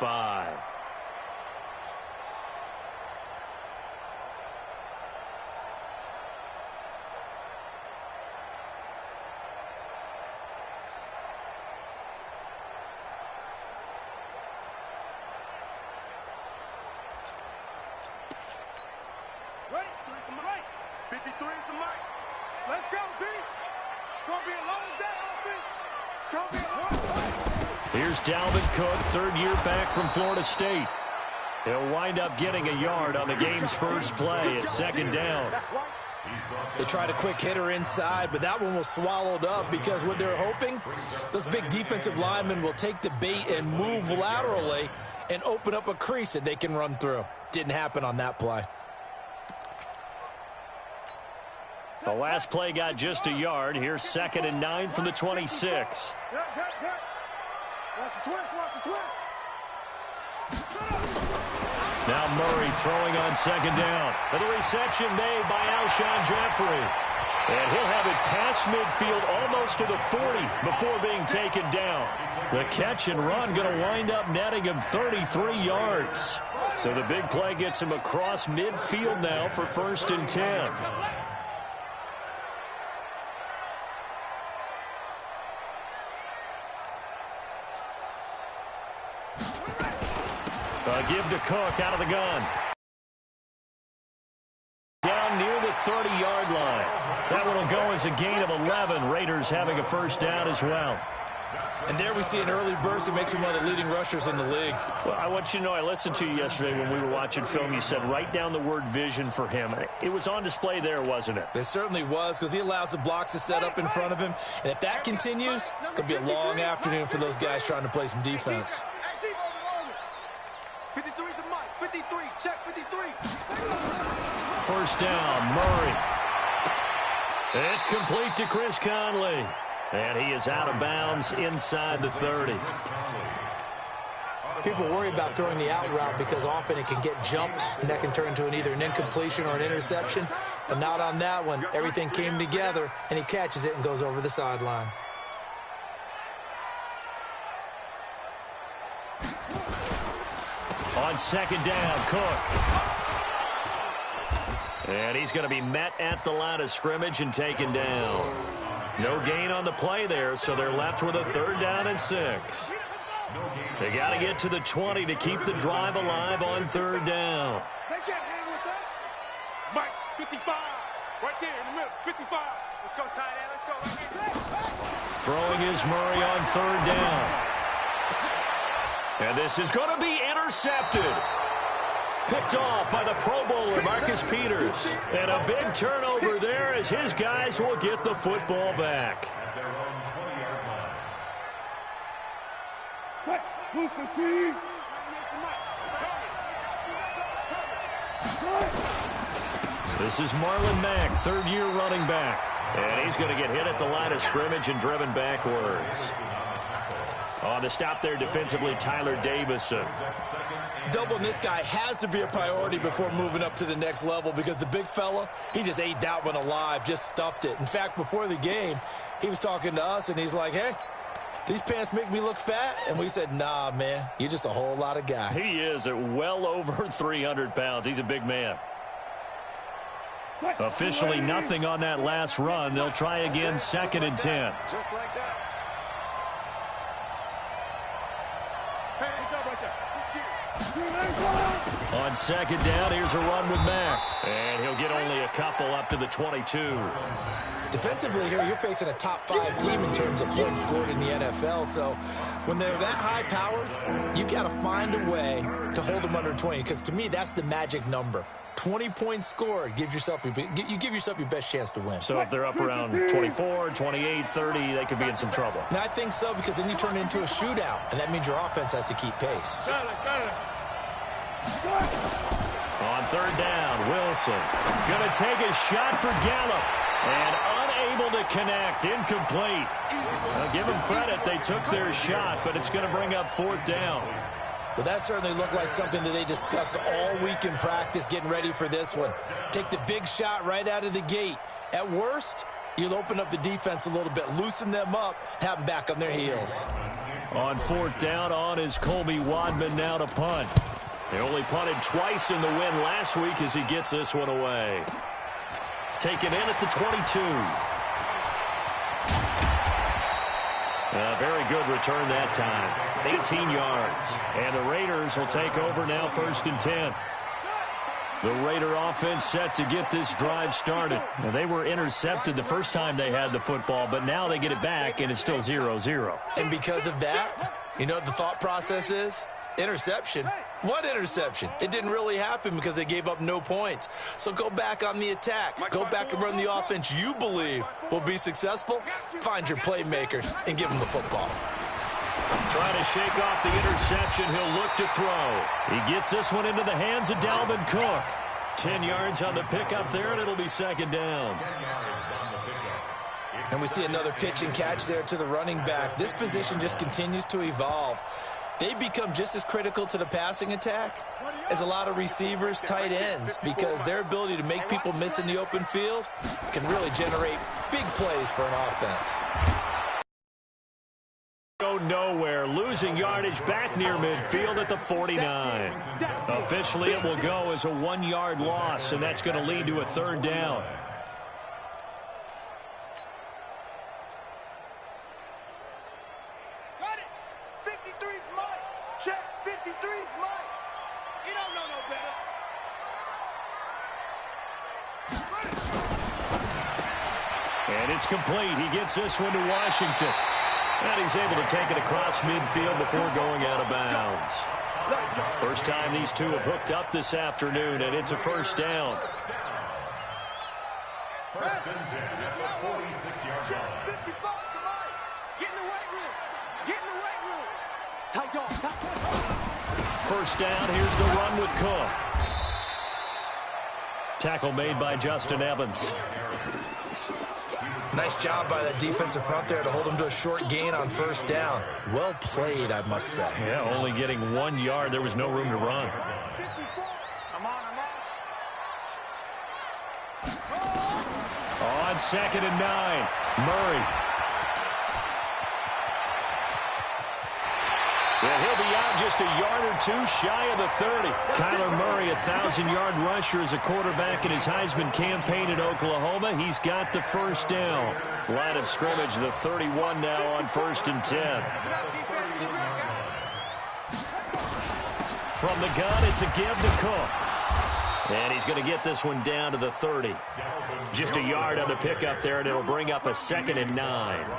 35. Right, 53 is the mic. Let's go, D. It's going to be a long day, offense. It's going to be a hard play. Here's Dalvin Cook, third year back from Florida State. He'll wind up getting a yard on the game's first play at second down. They tried a quick hitter inside, but that one was swallowed up because what they're hoping, those big defensive linemen will take the bait and move laterally and open up a crease that they can run through. Didn't happen on that play. The last play got just a yard. Here's 2nd and 9 from the 26. Watch the twist, watch the twist. Now Murray throwing on second down. And the reception made by Alshon Jeffrey. And he'll have it past midfield almost to the 40 before being taken down. The catch and run going to wind up netting him 33 yards. So the big play gets him across midfield now for 1st and 10. Give to Cook out of the gun. Down near the 30-yard line. That one will go as a gain of 11. Raiders having a first down as well. And there we see an early burst that makes him one of the leading rushers in the league. Well, I want you to know, I listened to you yesterday when we were watching film. You said write down the word vision for him. It was on display there, wasn't it? It certainly was, because he allows the blocks to set up in front of him. And if that continues, it could be a long afternoon for those guys trying to play some defense. 53 is the mic. 53, check 53. First down, Murray. It's complete to Chris Conley. And he is out of bounds inside the 30. People worry about throwing the out route because often it can get jumped, and that can turn into either an incompletion or an interception. But not on that one. Everything came together, and he catches it and goes over the sideline. On second down, Cook. And he's going to be met at the line of scrimmage and taken down. No gain on the play there, so they're left with a 3rd down and 6. They got to get to the 20 to keep the drive alive on 3rd down. They can't hang with us. Mike, 55. Right there in the middle, 55. Let's go, tight end. Let's go. Right here. Throwing is Murray on 3rd down. And this is going to be intercepted. Picked off by the Pro Bowler, Marcus Peters. And a big turnover there as his guys will get the football back. This is Marlon Mack, 3rd-year running back. And he's going to get hit at the line of scrimmage and driven backwards. On the stop there defensively, Tyler Davison. Doubling this guy has to be a priority before moving up to the next level because the big fella, he just ate that one alive, just stuffed it. In fact, before the game, he was talking to us, and he's like, hey, these pants make me look fat? And we said, nah, man, you're just a whole lot of guy. He is at well over 300 pounds. He's a big man. Officially nothing on that last run. They'll try again, 2nd and 10. Just like that. On 2nd down, here's a run with Mack. And he'll get only a couple up to the 22. Defensively here, you're facing a top 5 team in terms of points scored in the NFL. So when they're that high powered, you got to find a way to hold them under 20. Because to me, that's the magic number. 20 points scored, you give yourself your best chance to win. So if they're up around 24, 28, 30, they could be in some trouble. And I think so, because then you turn it into a shootout, and that means your offense has to keep pace. On 3rd down, Wilson going to take a shot for Gallup. And unable to connect, incomplete. Now, give them credit, they took their shot, but it's going to bring up 4th down. Well, that certainly looked like something that they discussed all week in practice, getting ready for this one. Take the big shot right out of the gate. At worst, you'll open up the defense a little bit, loosen them up, have them back on their heels. On fourth down, on is Colby Wadman now to punt. They only punted twice in the win last week as he gets this one away. Taken in at the 22. A very good return that time. 18 yards. And the Raiders will take over now, 1st and 10. The Raider offense set to get this drive started. Now, they were intercepted the first time they had the football, but now they get it back, and it's still 0-0. And because of that, you know what the thought process is? Interception. What interception? It didn't really happen because they gave up no points. So go back on the attack. Go back and run the offense you believe will be successful. Find your playmakers and give them the football. Trying to shake off the interception. He'll look to throw. He gets this one into the hands of Dalvin Cook. 10 yards on the pickup there, and it'll be 2nd down. And we see another pitch and catch there to the running back. This position just continues to evolve. They become just as critical to the passing attack as a lot of receivers, tight ends, because their ability to make people miss in the open field can really generate big plays for an offense. Go nowhere, losing yardage back near midfield at the 49. Officially, it will go as a 1-yard loss, and that's going to lead to a 3rd down. Got it. 53's Mike. Check. 53's Mike. You don't know no better. And it's complete. He gets this one to Washington. And he's able to take it across midfield before going out of bounds. First time these two have hooked up this afternoon, and it's a 1st down. 1st and 10 at the 46-yard line. 55 to Mike. Get in the weight room. Get in the weight room. Tight dog. Tight dog. 1st down. Here's the run with Cook. Tackle made by Justin Evans. Nice job by that defensive front there to hold him to a short gain on 1st down. Well played, I must say. Yeah, only getting 1 yard. There was no room to run. On 2nd and 9, Murray. And he'll be out just a yard or two shy of the 30. Kyler Murray, 1,000-yard rusher as a quarterback in his Heisman campaign at Oklahoma. He's got the 1st down. Line of scrimmage, the 31 now on 1st and 10. From the gun, it's a give to Cook. And he's going to get this one down to the 30. Just a yard on the pickup there, and it'll bring up a 2nd and 9.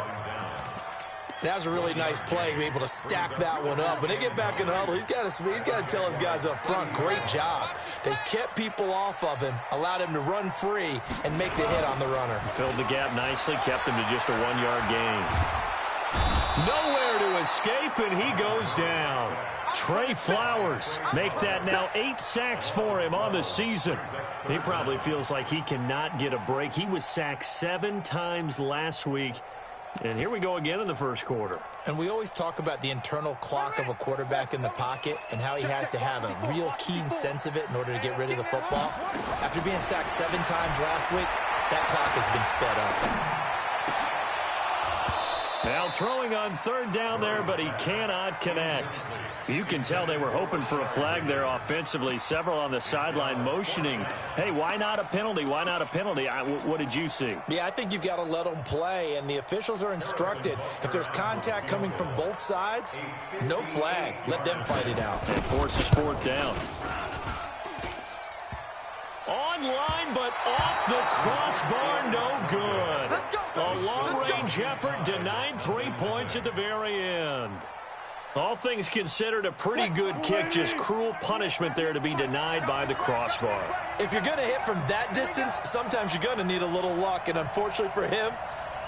That was a really nice play to be able to stack that one up. When they get back in the huddle, he's got to tell his guys up front, great job. They kept people off of him, allowed him to run free, and make the hit on the runner. Filled the gap nicely, kept him to just a 1-yard gain. Nowhere to escape, and he goes down. Trey Flowers make that now 8 sacks for him on the season. He probably feels like he cannot get a break. He was sacked 7 times last week. And here we go again in the 1st quarter. And we always talk about the internal clock of a quarterback in the pocket and how he has to have a real keen sense of it in order to get rid of the football. After being sacked 7 times last week, that clock has been sped up. Now throwing on 3rd down there, but he cannot connect. You can tell they were hoping for a flag there offensively. Several on the sideline motioning, hey, why not a penalty? Why not a penalty? What did you see? Yeah, I think you've got to let them play, and the officials are instructed. If there's contact coming from both sides, no flag. Let them fight it out. And forces 4th down. Online, but off the crossbar, no good. A long-range effort denied 3 points at the very end. All things considered, a pretty good kick, just cruel punishment there to be denied by the crossbar. If you're going to hit from that distance, sometimes you're going to need a little luck, and unfortunately for him,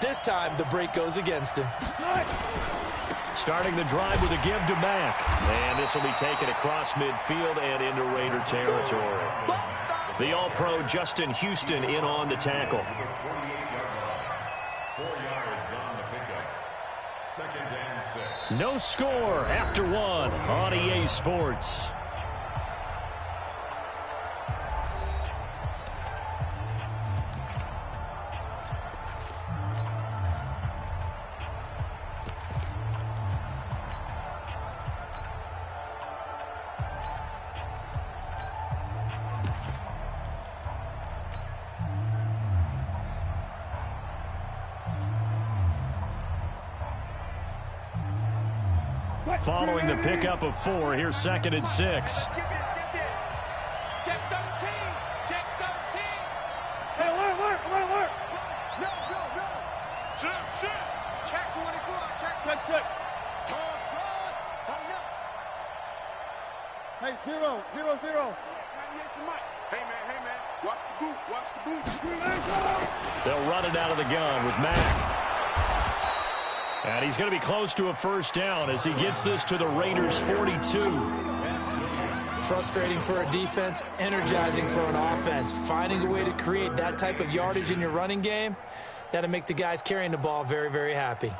this time the break goes against him. Starting the drive with a give to Mack. And this will be taken across midfield and into Raider territory. The All-Pro Justin Houston in on the tackle. 4 yards on the pickup. 2nd and 6. No score after 1 on EA Sports. following the pickup of 4. Here's 2nd and 6. Check 13. Check 13. Hey, alert. No. Shit. Check 24. Check. Tighten up. Hey, 0. 98 to Mike. Hey, man. Watch the boot. They'll run it out of the gun with Mack. And he's going to be close to a first down as he gets this to the Raiders' 42. Frustrating for a defense, energizing for an offense. Finding a way to create that type of yardage in your running game, that'll make the guys carrying the ball very, very happy.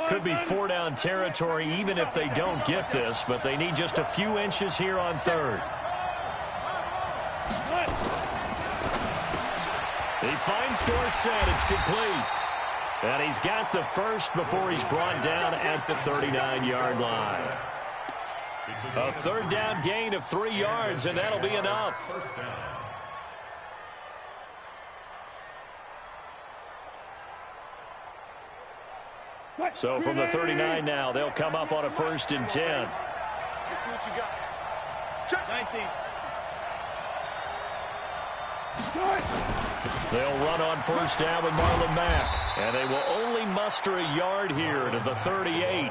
Could be 4-down territory even if they don't get this, but they need just a few inches here on 3rd. He finds Dorsett. It's complete. And he's got the first before he's brought down at the 39-yard line. A 3rd down gain of 3 yards, and that'll be enough. So from the 39 now, they'll come up on a 1st and 10. Let's see what you got. Check 19. They'll run on 1st down with Marlon Mack. And they will only muster a yard here to the 38.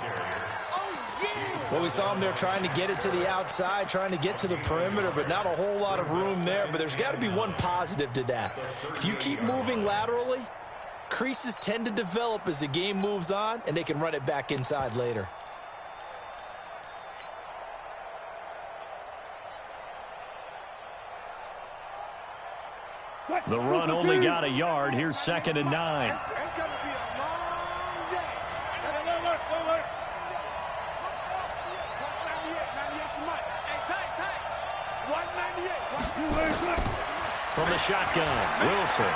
Well, we saw them there trying to get it to the outside, trying to get to the perimeter, but not a whole lot of room there. But there's got to be one positive to that. If you keep moving laterally, creases tend to develop as the game moves on, and they can run it back inside later. The run only got a yard. Here's 2nd and 9. It's going to be a long day. Alert. 98 to Mike. Hey, tight. 198. From the shotgun, Wilson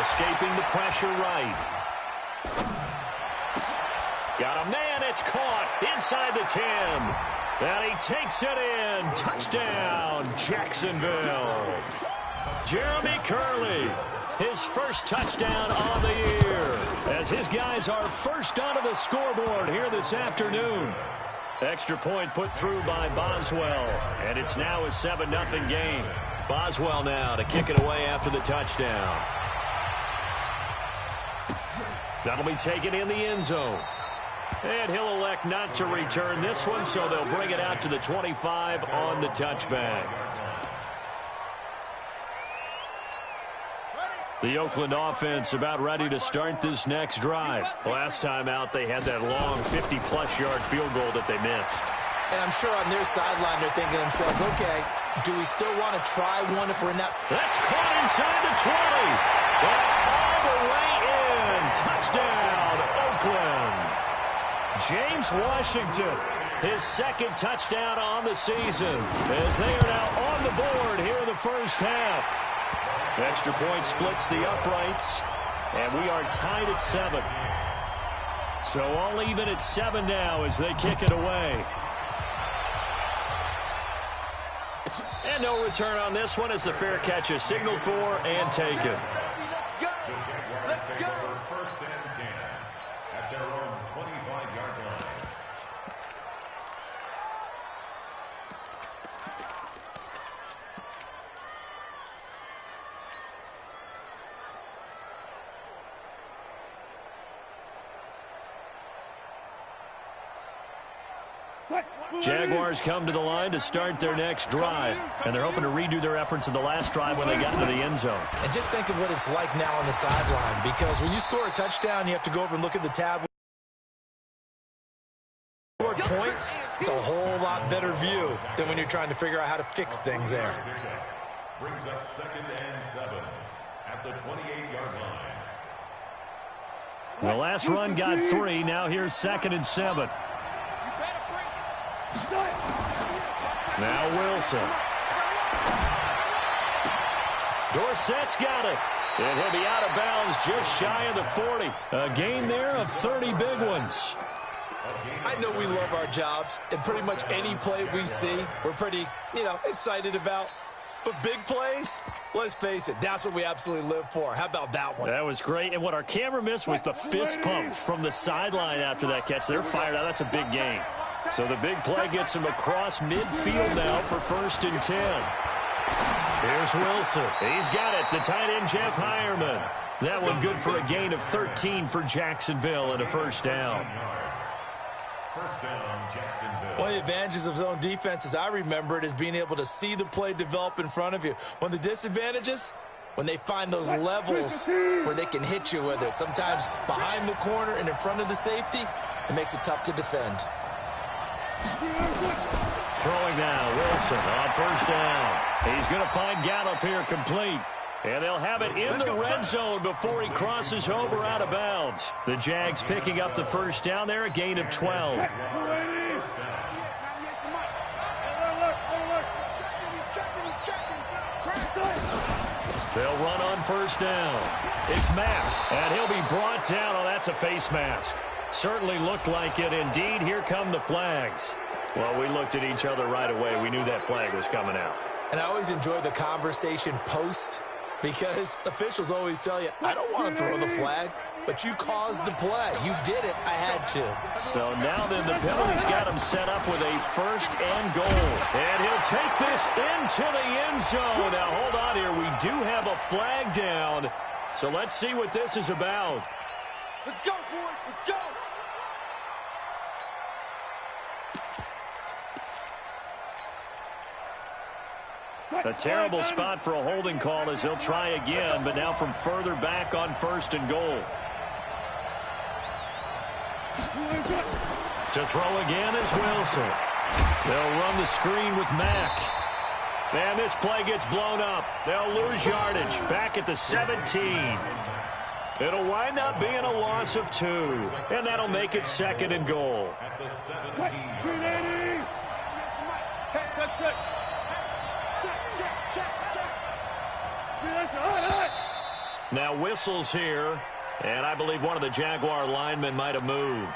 escaping the pressure right. Got a man. It's caught inside the 10. And he takes it in. Touchdown, Jacksonville. Jeremy Curley, his first touchdown on the year, as his guys are first onto the scoreboard here this afternoon. Extra point put through by Boswell, and it's now a 7-0 game. Boswell now to kick it away after the touchdown. That'll be taken in the end zone. And he'll elect not to return this one, so they'll bring it out to the 25 on the touchback. The Oakland offense about ready to start this next drive. Last time out, they had that long 50-plus yard field goal that they missed. And I'm sure on their sideline they're thinking to themselves, okay, do we still want to try one if we're not? That's caught inside the 20. And all the way in. Touchdown, Oakland. James Washington, his 2nd touchdown on the season, as they are now on the board here in the first half. Extra point splits the uprights, and we are tied at 7. So all even at 7 now as they kick it away. And no return on this one as the fair catch is signaled for and taken. Let's go. 1st and 10 at their own 25-yard line. Jaguars come to the line to start their next drive, and they're hoping to redo their efforts in the last drive when they got into the end zone. And just think of what it's like now on the sideline, because when you score a touchdown, you have to go over and look at the tab. Points, it's a whole lot better view than when you're trying to figure out how to fix things there. Brings up 2nd and 7 at the 28-yard line. The last run got 3. Now here's 2nd and 7. Now Wilson. Dorsett's got it. And he'll be out of bounds just shy of the 40. A gain there of 30 big ones. I know we love our jobs, and pretty much any play we see, we're pretty, excited about. But big plays, let's face it, that's what we absolutely live for. How about that one? That was great. And what our camera missed was the fist pump from the sideline after that catch. They're fired out. That's a big gain. So the big play gets him across midfield now for 1st and 10. Here's Wilson. He's got it. The tight end, Jeff Hireman. That one good for a gain of 13 for Jacksonville and a 1st down. First down, Jacksonville. One of the advantages of zone defense, as I remember it, is being able to see the play develop in front of you. One of the disadvantages, when they find those levels where they can hit you with it. Sometimes behind the corner and in front of the safety, it makes it tough to defend. Throwing now, Wilson on 1st down. He's going to find Gallup here complete. And they'll have it in the red zone before he crosses over out of bounds. The Jags picking up the 1st down there, a gain of 12. They'll run on 1st down. It's Mack, and he'll be brought down. Oh, that's a face mask. Certainly looked like it. Indeed, here come the flags. Well, we looked at each other right away. We knew that flag was coming out. And I always enjoy the conversation post, because officials always tell you, I don't want to throw the flag, but you caused the play. You did it. I had to. So now then the penalty's got him set up with a 1st and goal. And he'll take this into the end zone. Now, hold on here. We do have a flag down. So let's see what this is about. Let's go, boys. Let's go. A terrible spot for a holding call as he'll try again, but now from further back on 1st and goal. To throw again is Wilson. They'll run the screen with Mack. And this play gets blown up. They'll lose yardage back at the 17. It'll wind up being a loss of 2. And that'll make it 2nd and goal. At the 17. Now whistles here, and I believe one of the Jaguar linemen might have moved.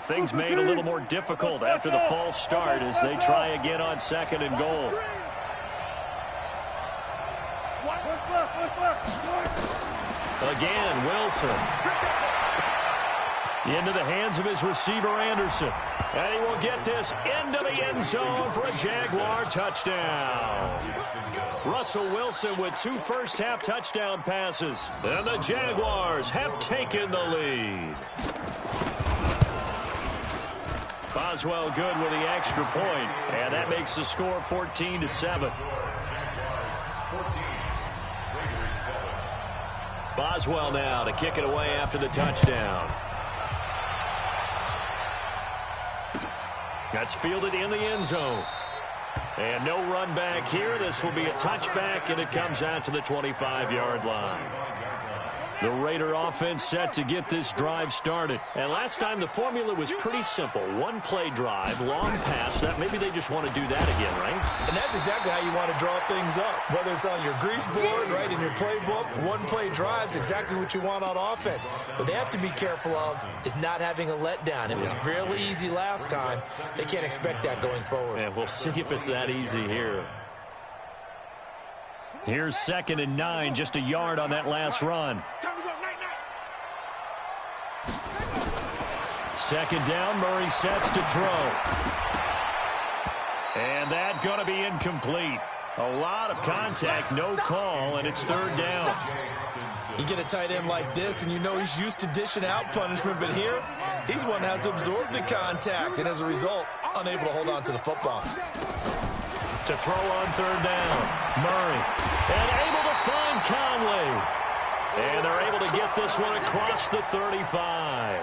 Things made a little more difficult after the false start as they try again on 2nd and goal. Again, Wilson. Into the hands of his receiver, Anderson. And he will get this into the end zone for a Jaguar touchdown. Russell Wilson with 2 first-half touchdown passes. And the Jaguars have taken the lead. Boswell good with the extra point, and that makes the score 14-7. Boswell now to kick it away after the touchdown. That's fielded in the end zone. And no run back here. This will be a touchback, and it comes out to the 25-yard line. The Raider offense set to get this drive started. And last time the formula was pretty simple. 1-play drive, long pass. That maybe they just want to do that again, right? And that's exactly how you want to draw things up. Whether it's on your grease board, right, in your playbook, 1-play drive's exactly what you want on offense. What they have to be careful of is not having a letdown. It was really easy last time. They can't expect that going forward. And we'll see if it's that easy here. Here's 2nd and 9, just a yard on that last run. 2nd down, Murray sets to throw. And that going to be incomplete. A lot of contact, no call, and it's 3rd down. You get a tight end like this, and you know he's used to dishing out punishment, but here, he's one that has to absorb the contact, and as a result, unable to hold on to the football. To throw on 3rd down, Murray, and able to find Conley. And they're able to get this one across the 35.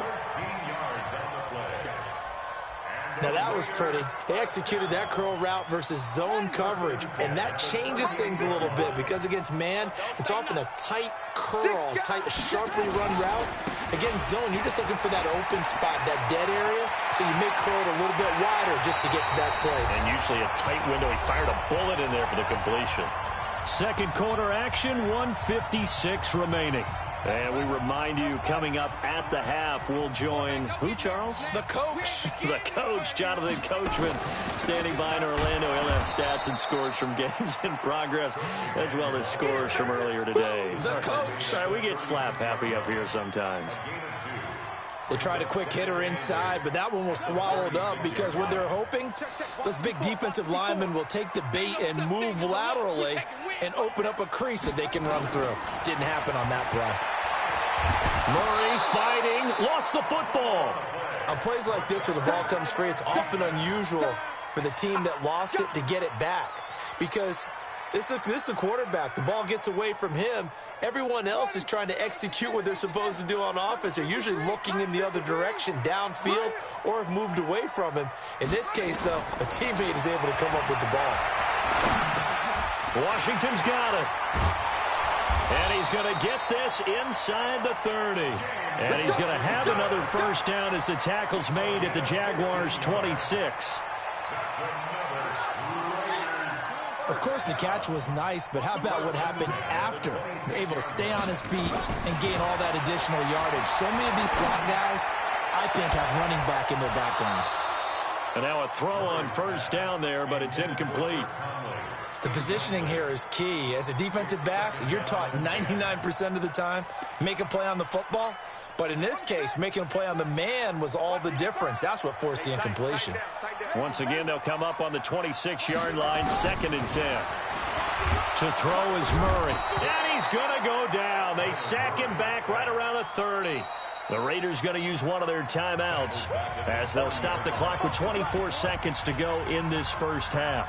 Now that was pretty. They executed that curl route versus zone coverage, and that changes things a little bit because against man, it's often a tight curl, tight, sharply run route. Against zone, you're just looking for that open spot, that dead area, so you make curl it a little bit wider just to get to that place. And usually a tight window. He fired a bullet in there for the completion. Second quarter action, 1:56 remaining. And we remind you, coming up at the half, we'll join who, Charles? The coach. The coach, Jonathan Coachman, standing by in Orlando. He'll have stats and scores from games in progress, as well as scores from earlier today. The coach. All right, we get slap happy up here sometimes. They tried a quick hitter inside, but that one was swallowed up because what they're hoping, those big defensive linemen will take the bait and move laterally and open up a crease that they can run through. Didn't happen on that play. Murray fighting, lost the football. On plays like this where the ball comes free, it's often unusual for the team that lost it to get it back because this is the quarterback. The ball gets away from him. Everyone else is trying to execute what they're supposed to do on offense. They're usually looking in the other direction, downfield, or have moved away from him. In this case, though, a teammate is able to come up with the ball. Washington's got it. And he's going to get this inside the 30. And he's going to have another first down as the tackle's made at the Jaguars' 26. Of course, the catch was nice, but how about what happened after? Able to stay on his feet and gain all that additional yardage. So many of these slot guys, I think, have running back in their background. And now a throw on first down there, but it's incomplete. The positioning here is key. As a defensive back, you're taught 99% of the time, make a play on the football. But in this case, making a play on the man was all the difference. That's what forced the incompletion. Once again, they'll come up on the 26-yard line, 2nd and 10. To throw is Murray. And he's going to go down. They sack him back right around the 30. The Raiders going to use one of their timeouts as they'll stop the clock with 24 seconds to go in this first half.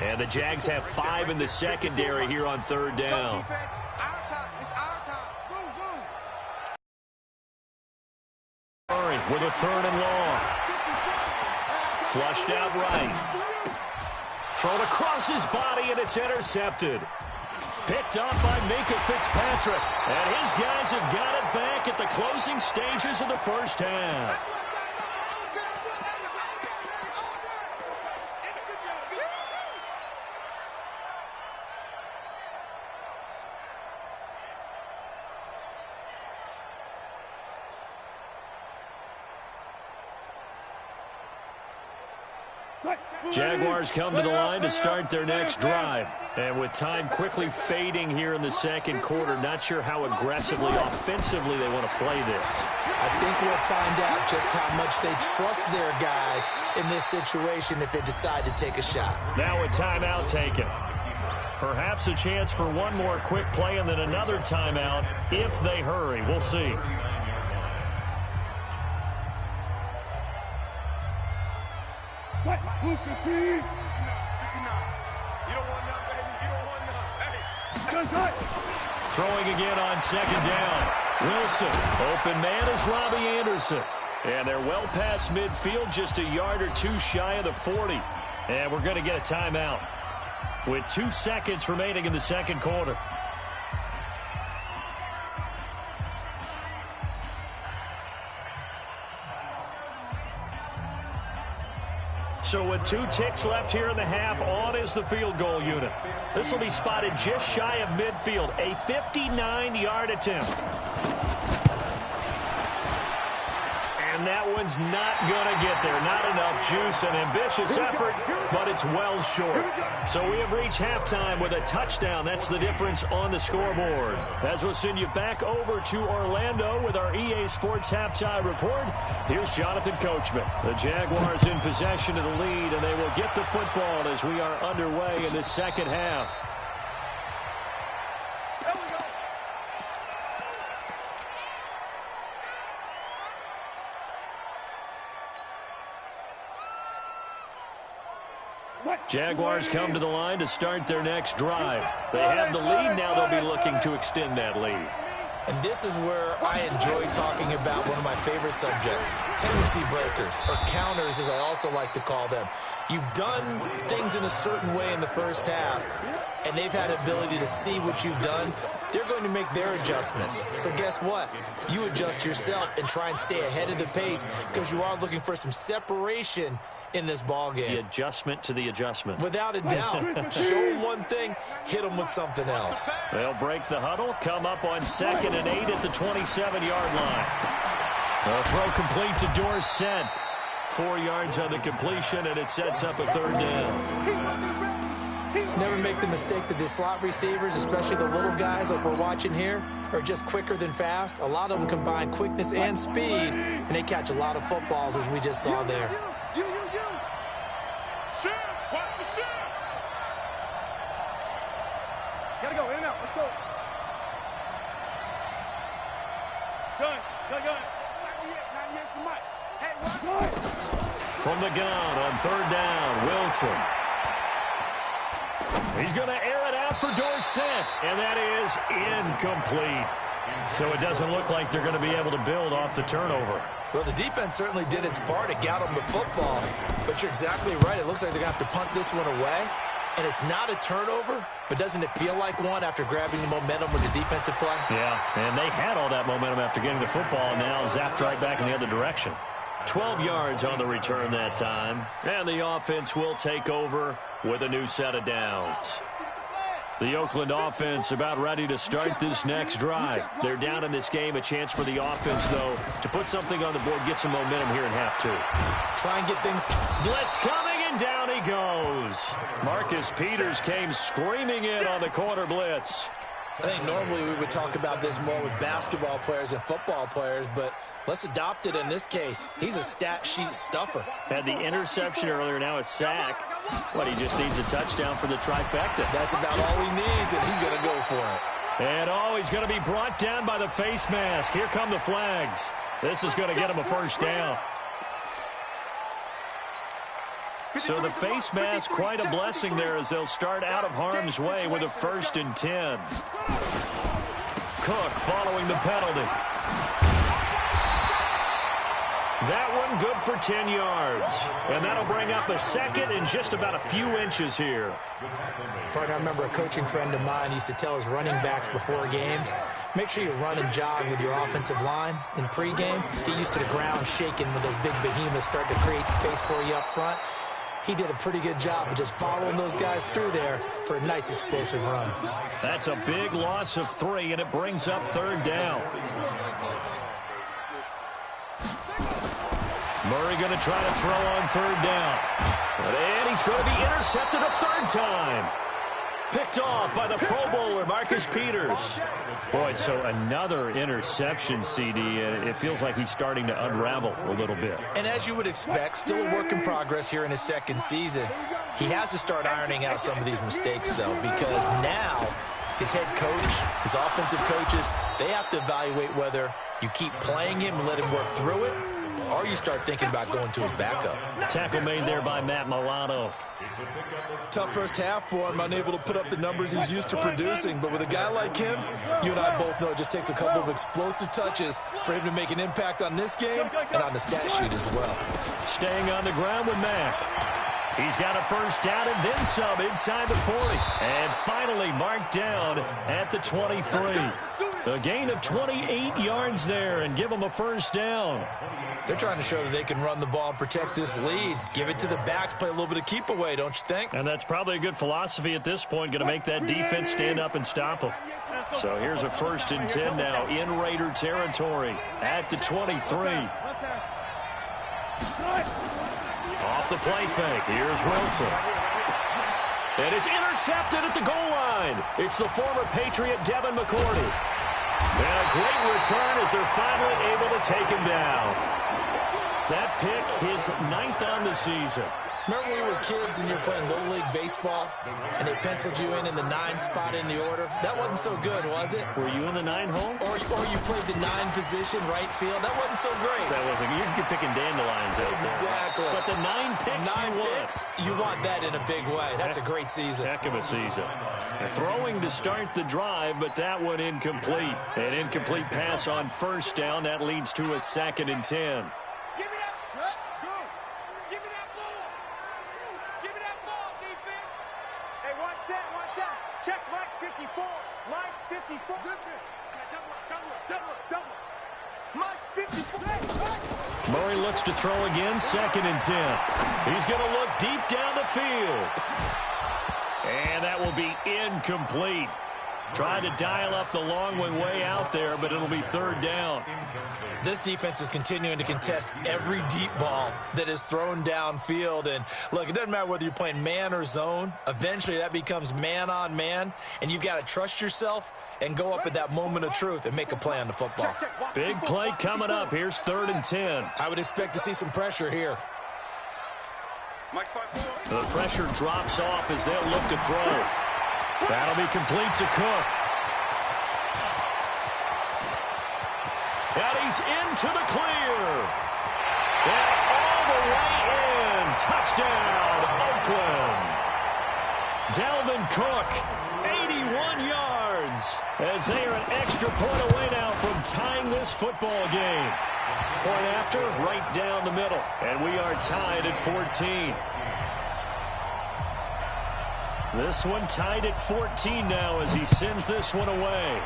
And the Jags have 5 in the secondary here on 3rd down. Murray with a 3rd and long. Flushed out right. Thrown across his body, and it's intercepted. Picked off by Minka Fitzpatrick. And his guys have got it back at the closing stages of the first half. Jaguars come to the line to start their next drive. And with time quickly fading here in the second quarter, not sure how aggressively, offensively they want to play this. I think we'll find out just how much they trust their guys in this situation if they decide to take a shot. Now a timeout taken. Perhaps a chance for one more quick play and then another timeout if they hurry. We'll see. Throwing again on 2nd down. Wilson, open man is Robbie Anderson. And they're well past midfield, just a yard or two shy of the 40. And we're going to get a timeout with 2 seconds remaining in the second quarter. So with 2 ticks left here in the half, on is the field goal unit. This will be spotted just shy of midfield, a 59-yard attempt. And that one's not going to get there. Not enough juice, an ambitious effort, but it's well short. So we have reached halftime with a touchdown. That's the difference on the scoreboard. As we'll send you back over to Orlando with our EA Sports Halftime Report, here's Jonathan Coachman. The Jaguars in possession of the lead, and they will get the football as we are underway in the second half. Jaguars come to the line to start their next drive. They have the lead. Now they'll be looking to extend that lead. And this is where I enjoy talking about one of my favorite subjects, tendency breakers, or counters as I also like to call them. You've done things in a certain way in the first half, and they've had the ability to see what you've done. They're going to make their adjustments. So guess what? You adjust yourself and try and stay ahead of the pace because you are looking for some separation in this ball game. The adjustment to the adjustment. Without a doubt. Show them one thing, hit them with something else. They'll break the huddle, come up on 2nd and 8 at the 27-yard line. A throw complete to Dorsett. 4 yards on the completion, and it sets up a 3rd down. Never make the mistake that the slot receivers, especially the little guys like we're watching here, are just quicker than fast. A lot of them combine quickness and speed, and they catch a lot of footballs, as we just saw there. Watch the shot. Gotta go, in and out. Let's go. Gun. 98's the mic. Hey, watch. From the gun on 3rd down, Wilson. He's going to air it out for Dorsett, and that is incomplete. So it doesn't look like they're going to be able to build off the turnover. Well, the defense certainly did its part. It got them the football. But you're exactly right. It looks like they're going to have to punt this one away. And it's not a turnover, but doesn't it feel like one after grabbing the momentum with the defensive play? Yeah, and they had all that momentum after getting the football, and now zapped right back in the other direction. 12 yards on the return that time. And the offense will take over with a new set of downs. The Oakland offense about ready to start this next drive. They're down in this game. A chance for the offense, though, to put something on the board, get some momentum here in half 2. Try and get things... Blitz coming, and down he goes. Marcus Peters came screaming in on the corner blitz. I think normally we would talk about this more with basketball players and football players, but let's adopt it in this case. He's a stat sheet stuffer. Had the interception earlier, now a sack. What, he just needs a touchdown for the trifecta. That's about all he needs, and he's going to go for it. And, he's going to be brought down by the face mask. Here come the flags. This is going to get him a 1st down. So the face mask, quite a blessing there as they'll start out of harm's way with a 1st and 10. Cook following the penalty. That one good for 10 yards. And that'll bring up a 2nd and just about a few inches here. Partner, I remember a coaching friend of mine used to tell his running backs before games, make sure you run and jog with your offensive line in pregame. Get used to the ground shaking when those big behemoths start to create space for you up front. He did a pretty good job of just following those guys through there for a nice explosive run. That's a big loss of 3, and it brings up 3rd down. Murray going to try to throw on 3rd down. And he's going to be intercepted a 3rd time. Picked off by the Pro Bowler, Marcus Peters. Boy, so another interception, CD, and it feels like he's starting to unravel a little bit. And as you would expect, still a work in progress here in his 2nd season. He has to start ironing out some of these mistakes, though, because now his head coach, his offensive coaches, they have to evaluate whether you keep playing him and let him work through it, or you start thinking about going to his backup. Tackle made there by Matt Milano. Tough first half for him, unable to put up the numbers he's used to producing. But with a guy like him, you and I both know it just takes a couple of explosive touches for him to make an impact on this game and on the stat sheet as well. Staying on the ground with Mack. He's got a 1st down and then some inside the 40. And finally marked down at the 23. A gain of 28 yards there and give him a 1st down. They're trying to show that they can run the ball and protect this lead. Give it to the backs, play a little bit of keep away, don't you think? And that's probably a good philosophy at this point, going to make that defense stand up and stop them. So here's a 1st and 10 now in Raider territory at the 23. Off the play fake. Here's Wilson. And it's intercepted at the goal line. It's the former Patriot Devin McCourty. And a great return as they're finally able to take him down. That pick, his 9th on the season. Remember when we were kids and you were playing Little League Baseball and they penciled you in the 9 spot in the order? That wasn't so good, was it? Were you in the 9 hole? Or you played the 9 position, right field? That wasn't so great. That wasn't. You're picking dandelions out exactly. There. But the 9 picks you want that in a big way. That's a great season. Heck of a season. Throwing to start the drive, but that one incomplete. An incomplete pass on first down. That leads to a 2nd and 10. Check Mike 54. Mike 54. Double. Mike 54. Murray looks to throw again. 2nd and 10. He's going to look deep down the field. And that will be incomplete. Trying to dial up the long one way out there, but it'll be 3rd down. This defense is continuing to contest every deep ball that is thrown downfield. And, look, it doesn't matter whether you're playing man or zone. Eventually, that becomes man-on-man, and you've got to trust yourself and go up at that moment of truth and make a play on the football. Big play coming up. Here's 3rd and 10. I would expect to see some pressure here. The pressure drops off as they'll look to throw. That'll be complete to Cook. And he's into the clear. And all the way in. Touchdown, Oakland. Dalvin Cook, 81 yards. As they are an extra point away now from tying this football game. Point after, right down the middle. And we are tied at 14. This one tied at 14 now as he sends this one away.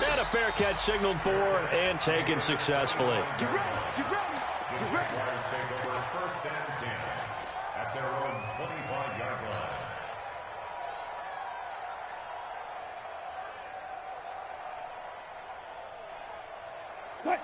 And a fair catch signaled for and taken successfully. Jaguars take over 1st and 10 at their own 25-yard line.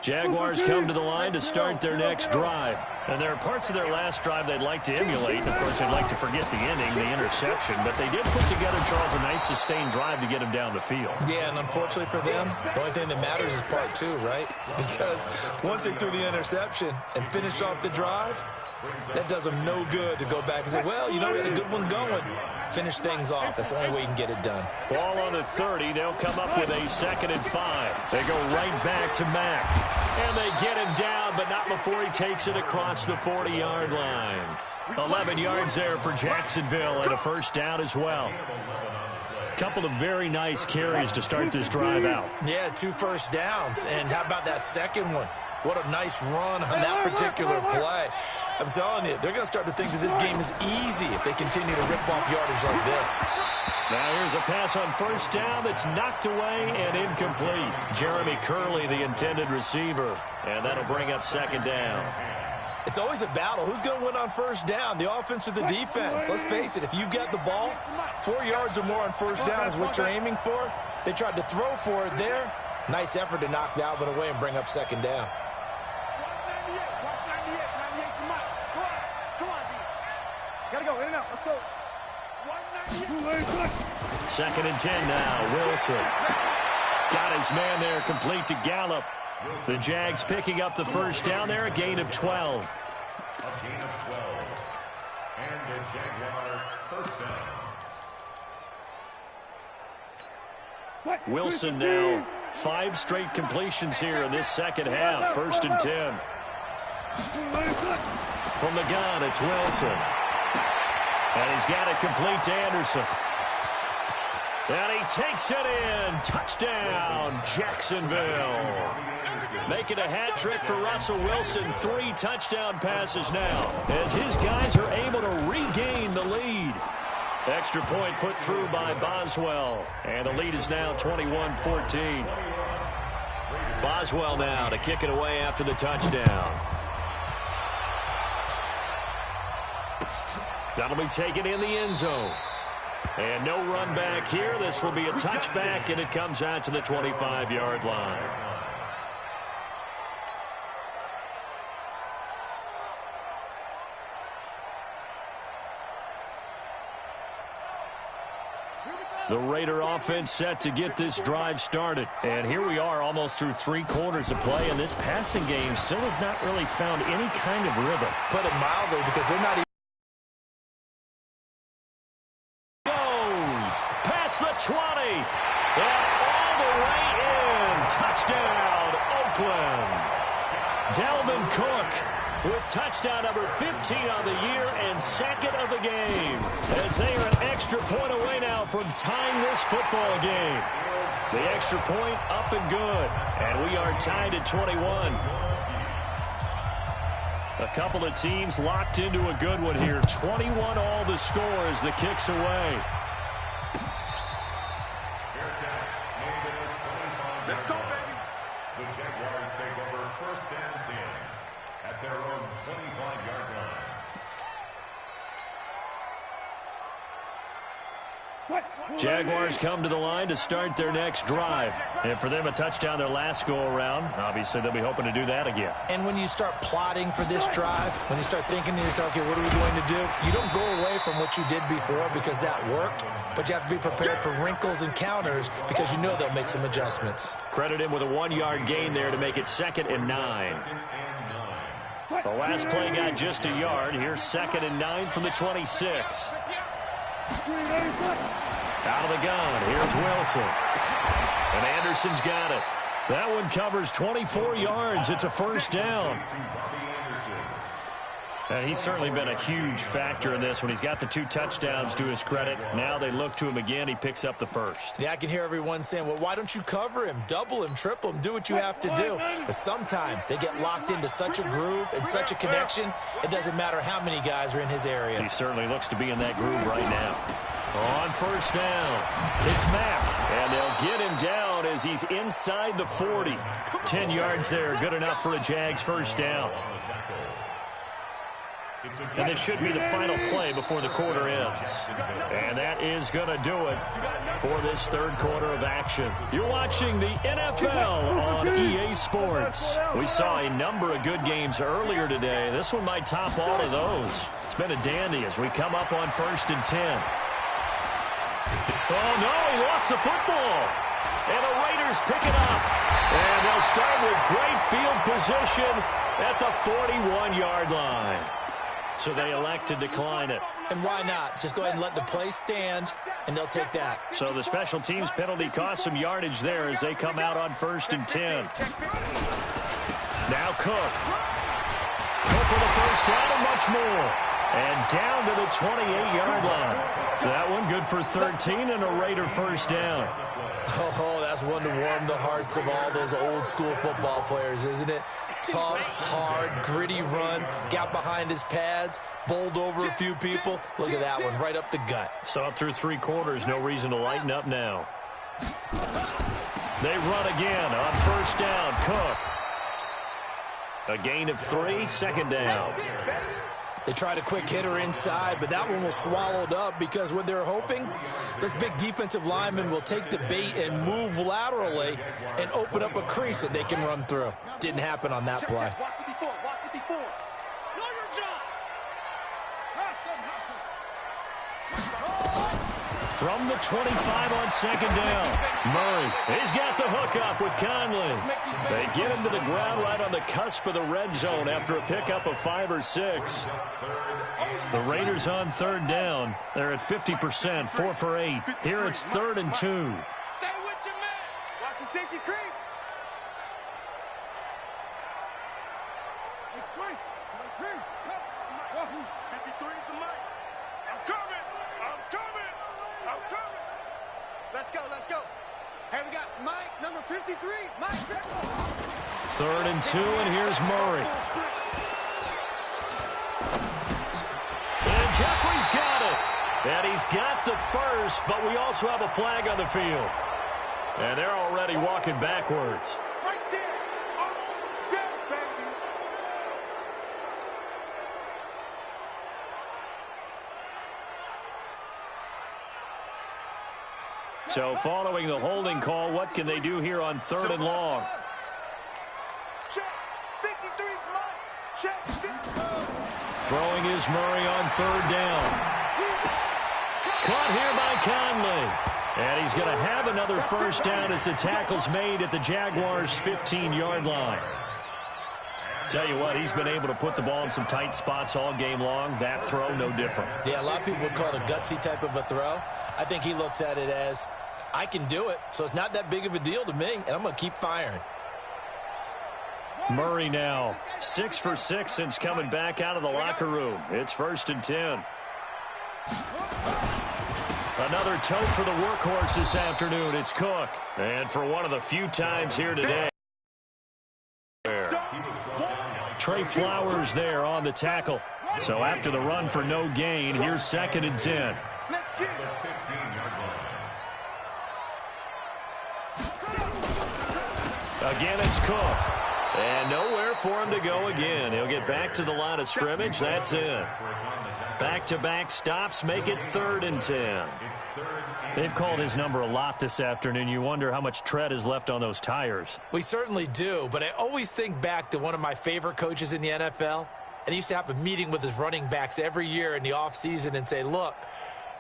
Jaguars come to the line to start their next drive. And there are parts of their last drive they'd like to emulate. Of course, they'd like to forget the inning, the interception. But they did put together, Charles, a nice sustained drive to get him down the field. Yeah, and unfortunately for them, the only thing that matters is part 2, right? Because once they threw the interception and finished off the drive, that does them no good to go back and say, well, you know, we had a good one going. Finish things off. That's the only way you can get it done. Ball on the 30. They'll come up with a 2nd and 5. They go right back to Mack. And they get him down, but not before he takes it across the 40-yard line. 11 yards there for Jacksonville and a 1st down as well. Couple of very nice carries to start this drive out. Yeah, 2 first downs. And how about that second one? What a nice run on that particular play. I'm telling you, they're going to start to think that this game is easy if they continue to rip off yardage like this. Now here's a pass on 1st down that's knocked away and incomplete. Jeremy Curley, the intended receiver. And that'll bring up 2nd down. It's always a battle. Who's going to win on 1st down, the offense or the defense? Let's face it, if you've got the ball, 4 yards or more on 1st down is what you're aiming for. They tried to throw for it there. Nice effort to knock Dalvin away and bring up 2nd down. Gotta go, in and out, let's go. 2nd and 10 now, Wilson. Got his man there, complete to Gallup. The Jags picking up the 1st down there, a gain of 12. A gain of 12. And the Jaguar 1st down. Wilson now, 5 straight completions here in this 2nd half. 1st and 10. From the gun, it's Wilson. And he's got it complete to Anderson. And he takes it in. Touchdown, Jacksonville. Making a hat trick for Russell Wilson. 3 touchdown passes now as his guys are able to regain the lead. Extra point put through by Boswell. And the lead is now 21-14. Boswell now to kick it away after the touchdown. That'll be taken in the end zone. And no run back here. This will be a touchback, and it comes out to the 25-yard line. Here we go. The Raider offense set to get this drive started. And here we are almost through 3 quarters of play, and this passing game still has not really found any kind of rhythm. Put it mildly, because they're not even. Goes past the 20 and all the way in. Touchdown, Oakland. Dalvin Cook with touchdown number 15 on the year and 2nd of the game, as they are an extra point away now from tying this football game. The extra point up and good, and we are tied at 21. A couple of teams locked into a good one here. 21 all the score as the kick's away. Let's go, baby. The Jaguars take over 1st and 10 at their own 25-yard line. Jaguars come to the line to start their next drive. And for them, a touchdown their last go-around. Obviously, they'll be hoping to do that again. And when you start plotting for this drive, when you start thinking to yourself, okay, what are we going to do? You don't go away from what you did before because that worked, but you have to be prepared for wrinkles and counters because you know they'll make some adjustments. Credit him with a 1-yard gain there to make it 2nd and 9. The last play got just a yard. Here's 2nd and 9 from the 26. Out of the gun, here's Wilson. And Anderson's got it. That one covers 24 yards. It's a 1st down. And he's certainly been a huge factor in this when he's got the 2 touchdowns to his credit. Now they look to him again. He picks up the 1st. Yeah, I can hear everyone saying, well, why don't you cover him, double him, triple him, do what you have to do. But sometimes they get locked into such a groove and such a connection, it doesn't matter how many guys are in his area. He certainly looks to be in that groove right now. On 1st down, it's Mack, and they'll get him down as he's inside the 40. 10 yards there, good enough for a Jags 1st down. And this should be the final play before the quarter ends. And that is going to do it for this 3rd quarter of action. You're watching the NFL on EA Sports. We saw a number of good games earlier today. This one might top all of those. It's been a dandy as we come up on 1st and 10. Oh, no, he lost the football. And the Raiders pick it up. And they'll start with great field position at the 41-yard line. So they elect to decline it. And why not? Just go ahead and let the play stand, and they'll take that. So the special teams penalty cost some yardage there as they come out on 1st and 10. Now Cook. Cook with a 1st down and much more. And down to the 28-yard line. That one good for 13 and a Raider 1st down. Oh, that's one to warm the hearts of all those old-school football players, isn't it? Tough, hard, gritty run, got behind his pads, bowled over a few people. Look at that one, right up the gut. So up through 3 quarters, no reason to lighten up now. They run again on 1st down, Cook. A gain of 3, 2nd down. They tried a quick hitter inside, but that one was swallowed up because what they're hoping, this big defensive lineman will take the bait and move laterally and open up a crease that they can run through. Didn't happen on that play. Watch it before. Watch it before. Know your job. From the 25 on 2nd down. Murray, he's got the hook up with Conley. They get him to the ground right on the cusp of the red zone after a pickup of 5 or 6. The Raiders on 3rd down. They're at 50%, 4 for 8. Here it's 3rd and 2. Stay with your man. Watch the safety creep. It's great. 53 is the mic. I'm coming. I'm coming. I'm coming. Let's go. Let's go. Hey, we got Mike, number 53. Mike. 3rd and 2, and here's Murray. And Jeffrey's got it. And he's got the 1st, but we also have a flag on the field. And they're already walking backwards. Right there. All day, baby. So following the holding call, what can they do here on 3rd and long? Check. 53's Mike. Check. Throwing is Murray on 3rd down. Caught here by Conley. And he's going to have another first down as the tackle's made at the Jaguars' 15-yard line. Tell you what, he's been able to put the ball in some tight spots all game long. That throw, no different. Yeah, a lot of people would call it a gutsy type of a throw. I think he looks at it as, I can do it, so it's not that big of a deal to me, and I'm going to keep firing. Murray now 6 for 6 since coming back out of the locker room. It's 1st and 10. Another tote for the workhorse this afternoon. It's Cook. And for one of the few times here today, Trey Flowers there on the tackle. So after the run for no gain, here's 2nd and 10. Again, it's Cook. And nowhere for him to go again. He'll get back to the line of scrimmage. That's it. Back-to-back stops make it 3rd and 10. They've called his number a lot this afternoon. You wonder how much tread is left on those tires. We certainly do, but I always think back to one of my favorite coaches in the NFL, and he used to have a meeting with his running backs every year in the offseason and say, look,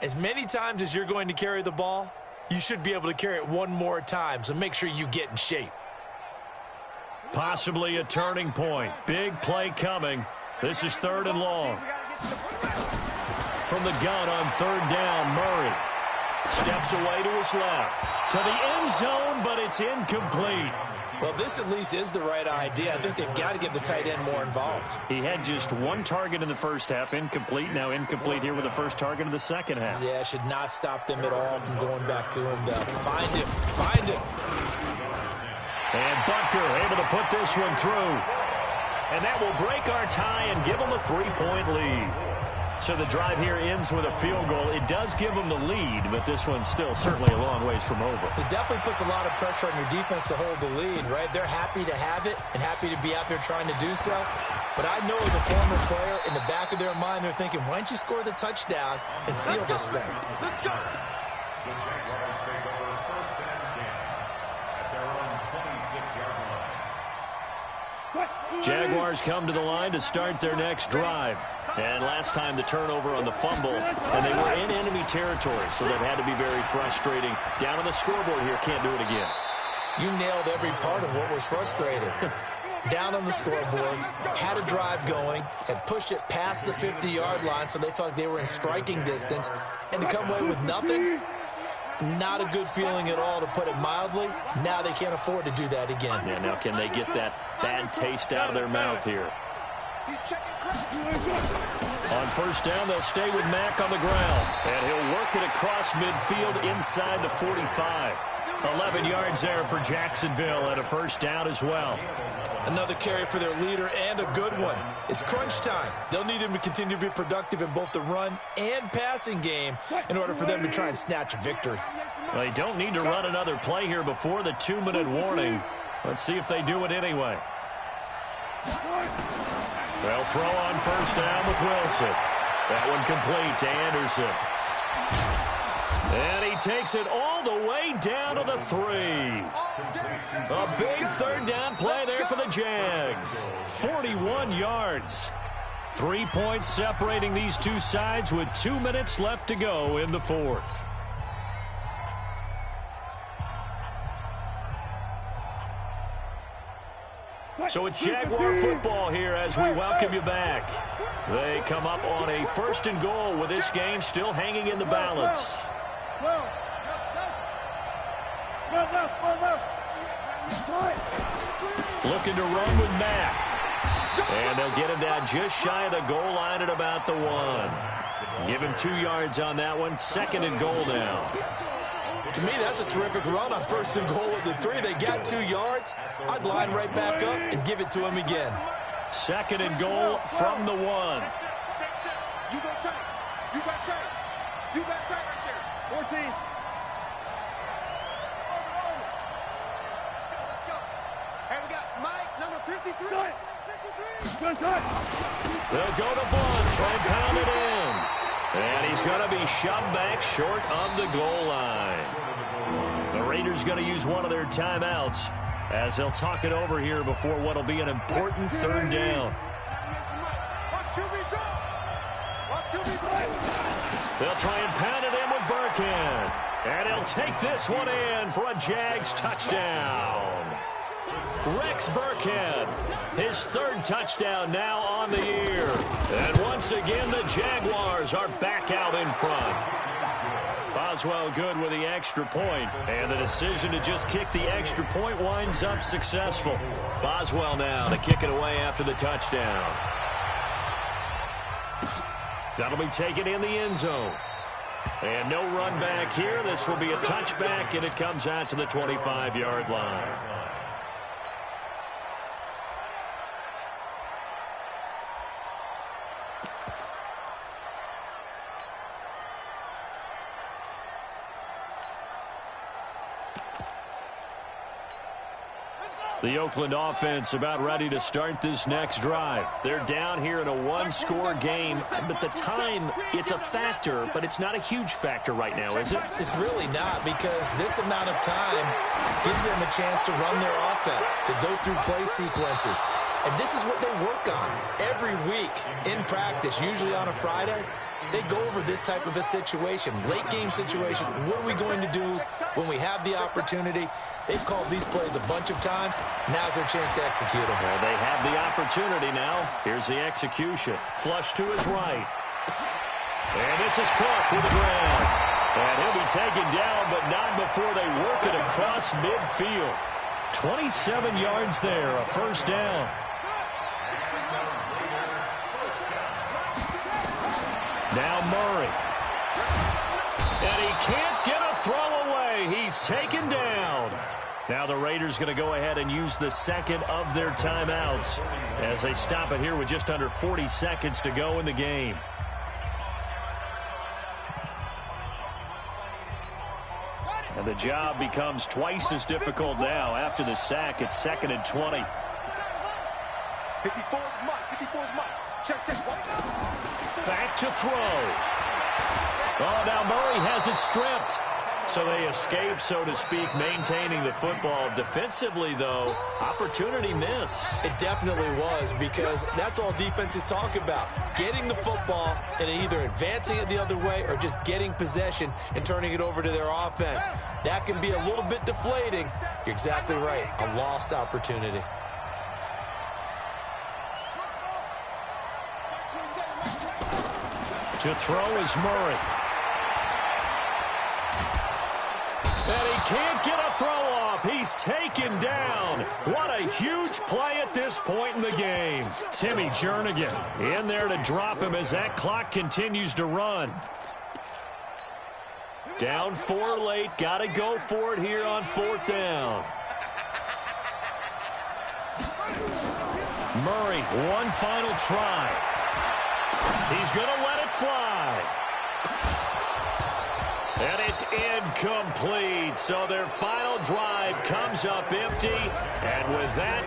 as many times as you're going to carry the ball, you should be able to carry it one more time, so make sure you get in shape. Possibly a turning point. Big play coming. This is 3rd and long. From the gun on 3rd down, Murray steps away to his left. To the end zone, but it's incomplete. Well, this at least is the right idea. I think they've got to get the tight end more involved. He had just one target in the first half, incomplete. Now incomplete here with the first target of the second half. Yeah, should not stop them at all from going back to him, though. Find him. Find him. And Butker able to put this one through. And that will break our tie and give them a 3-point lead. So the drive here ends with a field goal. It does give them the lead, but this one's still certainly a long ways from over. It definitely puts a lot of pressure on your defense to hold the lead, right? They're happy to have it and happy to be out there trying to do so. But I know as a former player, in the back of their mind, they're thinking, why don't you score the touchdown and seal this thing? Let's go. The Jaguars take over 1st and 10 at their own 26-yard line. Jaguars come to the line to start their next drive. And last time the turnover on the fumble, and they were in enemy territory, so that had to be very frustrating. Down on the scoreboard here, can't do it again. You nailed every part of what was frustrating. Down on the scoreboard, had a drive going, had pushed it past the 50-yard line, so they felt they were in striking distance, and to come away with nothing, not a good feeling at all, to put it mildly. Now they can't afford to do that again. Yeah, now can they get that bad taste out of their mouth here? On 1st down, they'll stay with Mack on the ground. And he'll work it across midfield inside the 45. 11 yards there for Jacksonville and a 1st down as well. Another carry for their leader and a good one. It's crunch time. They'll need him to continue to be productive in both the run and passing game in order for them to try and snatch a victory. Well, they don't need to run another play here before the 2-minute warning. Let's see if they do it anyway. They'll throw on 1st down with Wilson. That one complete to Anderson. And he takes it all the way down to the 3. A big 3rd down play there for the Jags. 41 yards. 3 points separating these two sides with 2 minutes left to go in the 4th. So it's Jaguar football here as we welcome you back. They come up on a 1st and goal with this game still hanging in the balance. Looking to run with Mack. And they'll get him down just shy of the goal line at about the 1. Give him 2 yards on that one. 2nd and goal now. To me, that's a terrific run on 1st and goal at the 3. They got 2 yards. I'd line right back up and give it to him again. 2nd and goal from the 1. You got tight. You got tight. You got tight right there. 14. Let's go. And we got Mike, number 53. 53. They'll go to Blunt. Try and pound it in. And he's going to be shoved back short of the goal line. The Raiders going to use one of their timeouts as they'll talk it over here before what will be an important 3rd down. They'll try and pound it in with Burkhead. And he'll take this one in for a Jags touchdown. Rex Burkhead, his third touchdown now on the year. And once again, the Jaguars are back out in front. Boswell good with the extra point, and the decision to just kick the extra point winds up successful. Boswell now to kick it away after the touchdown. That'll be taken in the end zone. And no run back here. This will be a touchback, and it comes out to the 25-yard line. The Oakland offense about ready to start this next drive. They're down here in a one-score game, but the time, it's a factor, but it's not a huge factor right now, is it? It's really not, because this amount of time gives them a chance to run their offense, to go through play sequences. And this is what they work on every week in practice, usually on a Friday. They go over this type of a situation, late game situation. What are we going to do when we have the opportunity? They've called these plays a bunch of times. Now's their chance to execute them. Well, they have the opportunity now. Here's the execution. Flush to his right. And this is Clark with the grab. And he'll be taken down, but not before they work it across midfield. 27 yards there, a first down. Now Murray. And he can't get a throw away. He's taken down. Now the Raiders going to go ahead and use the second of their timeouts as they stop it here with just under 40 seconds to go in the game. And the job becomes twice as difficult now after the sack. It's 2nd and 20. 54 Mike. 54 Mike. Check. Back to throw. Oh, now Murray has it stripped. So they escape, so to speak, maintaining the football. Defensively, though, opportunity miss. It definitely was, because that's all defenses talk about. Getting the football and either advancing it the other way or just getting possession and turning it over to their offense. That can be a little bit deflating. You're exactly right. A lost opportunity. To throw is Murray. And he can't get a throw off. He's taken down. What a huge play at this point in the game. Timmy Jernigan in there to drop him as that clock continues to run. Down 4 late. Got to go for it here on 4th down. Murray, one final try. He's going to let it fly. And it's incomplete. So their final drive comes up empty. And with that,